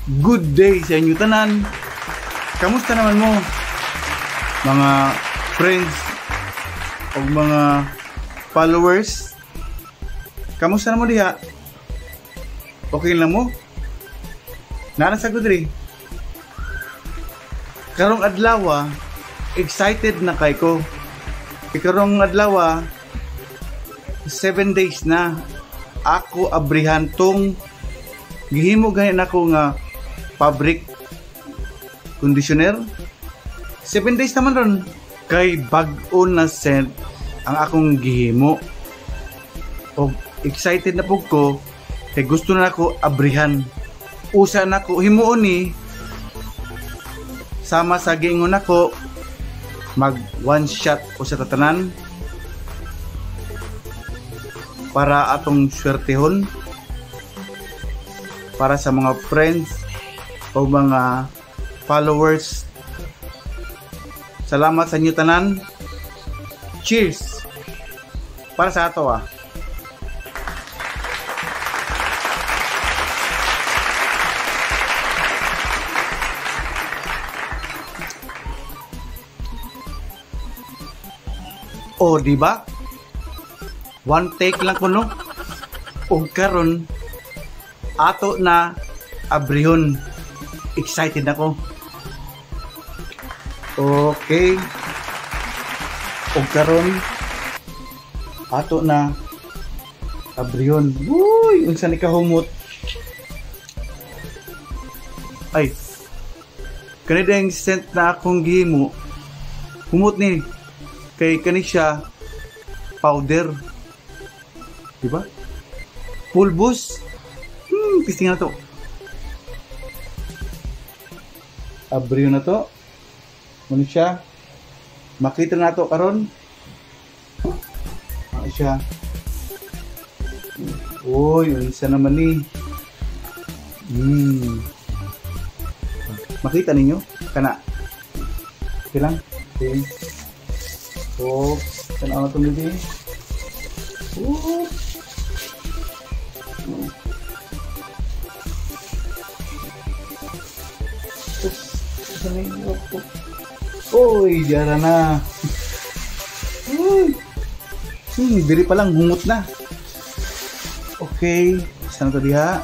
Good day sa inyo tanan. Kamusta naman mo mga friends o mga followers? Kamusta naman diha? Okay lang mo? Narasag ko diri. Karong adlaw, excited na kay ko. Karong adlaw, 7 days na ako abrihan tong gihimo ganin ako nga fabric conditioner. 7 days naman ron kay bag-o na scent ang akong gihimo. O excited na pug ko kay gusto na ako abrihan. Usa na ko himuon ni sama sa giingon ako mag one shot o sa tatanan para atong swertehon para sa mga friends o mga followers. Salamat sa inyo tanan. Cheers para sa ato O diba? One take lang ko no. O karon ato na abrihon. Excited ako. Okay. O karon ato na abrihon. Uy, unsa ni kahumot? Ay. Kani ding scent na akong gihimo. Humot ni kay kani siya powder. Diba? Pulbos. Pisting na to. Abriyo na to. Ano siya? Makita na to karon. Ano siya? Uy, unsa naman ni. Makita ninyo? Kana. Okay lang. Okay. Oops. Tanaw na ito nito. Oops. Uy, diara na. Diri pa lang humot na. Okay, saan to diha?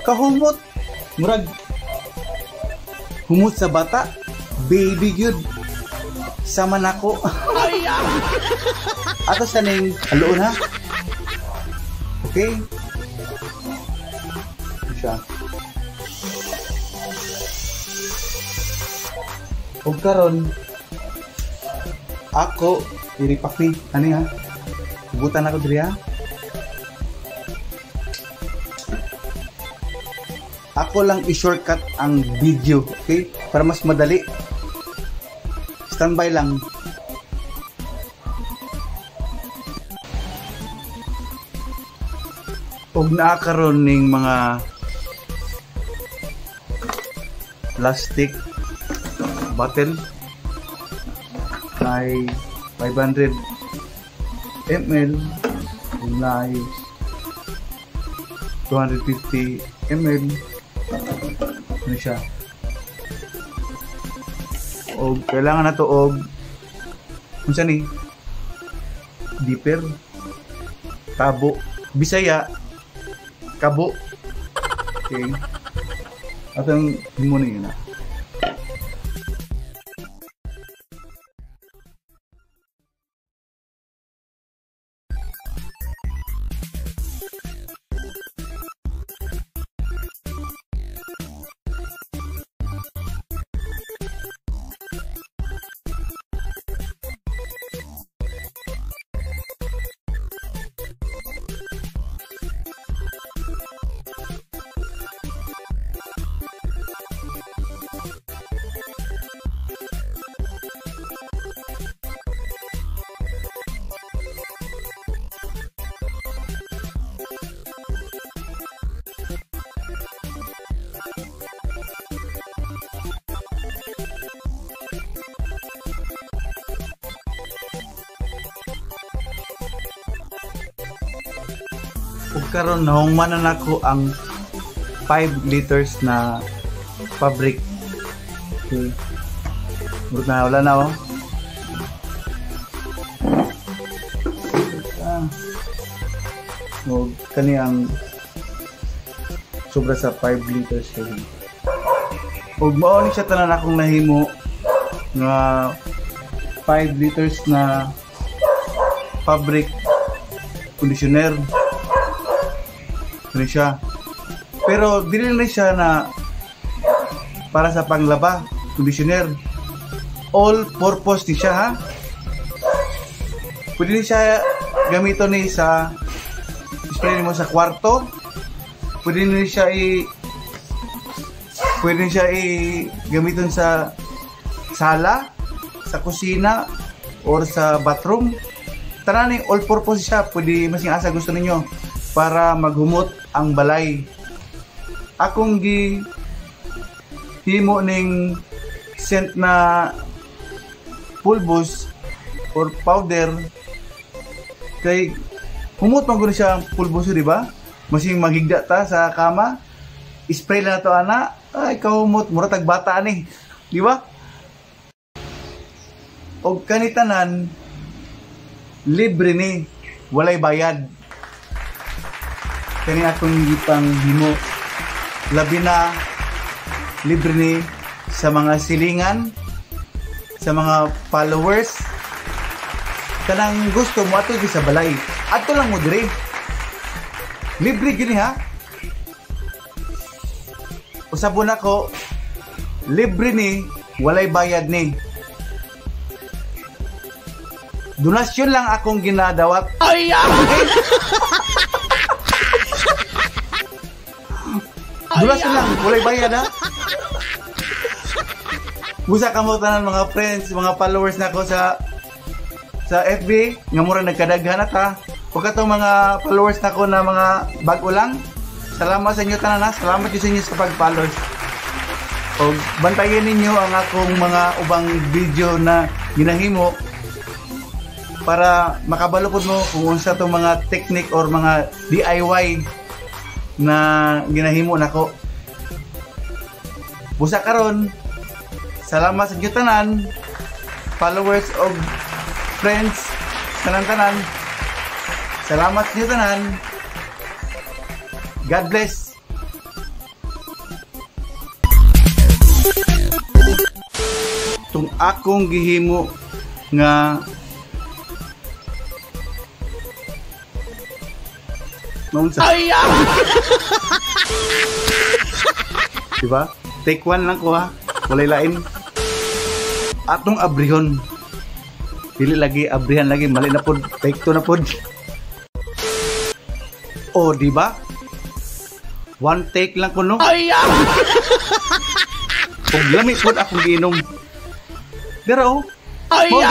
Kahumot. Murag humot sa bata. Baby good. Sama nako. Ato sa ning haloon ha. Okay. Siya. O karon ako diri pakpi ani ha. Hugutan ako diri ha. Ako lang i-shortcut ang video, okay? Para mas madali. Standby lang. Og naakaroon ning mga plastic bottle ay 500 ml ay 250 ml. Ano siya? Og kailangan na to og unsa ni? Dipper, tabo, Bisaya, kabo. Okay. Atong himo na yun ug karon nahumanan ako ang 5 liters na fabric. Okay. Murag na wala na oh. O kani ang sobra sa 5 liters kay. Ug mao ni siya tanan akong nahimo nga 5 liters na fabric conditioner. Kani siya. Pero dili na siya na para sa panglaba, conditioner. All purpose ni siya ha. Pwede siya gamiton ni sa spray mo sa kwarto. Pwede siya gamiton sa sala, sa kusina, or sa bathroom. Tanan ni all purpose siya. Pwede masing asa gusto ninyo para maghumot ang balay. Akong himo ning scent na pulbos or powder kay humot man gud siya pulbos, di ba? Masing magigda ta sa kama, spray lang to ana, ay kahumot mura tag bata ni, di ba? Og kanitanan libre ni, walay bayad. Kani akong gipang himo, labi na libre ni sa mga silingan, sa mga followers. Kanang gusto mo ato sa balay, ato lang mo dire. Libre gini ha. Usabon ako, libre ni, walay bayad ni. Donasyon lang akong ginadawat. Okay? Donasyon lang, walay bayad ha. Busa ka mo tanan mga friends, mga followers na ako sa FB, nga mura nagkadaghan na ta. Huwag katong mga followers na ko na mga bago lang. Salamat sa inyo tanan ha. Salamat sa inyo sa pag-follow. O bantayan ninyo ang akong mga ubang video na ginahimo para makabalupod mo kung unsa tong mga technique or mga DIY na ginahimo nako. Busa karon, salamat sa inyo tanan, followers o friends, tanan-tanan. Salamat sa inyo tanan. God bless. Tung akong gihimo nga diba? Take one lang ko ha. Walay lain. Atong abrihon. Dili lagi abrihan lagi, mali na pod. Take two na pod. Oh, diba? One take lang ko no. Kung lamig pod akong giinom. Pero oh.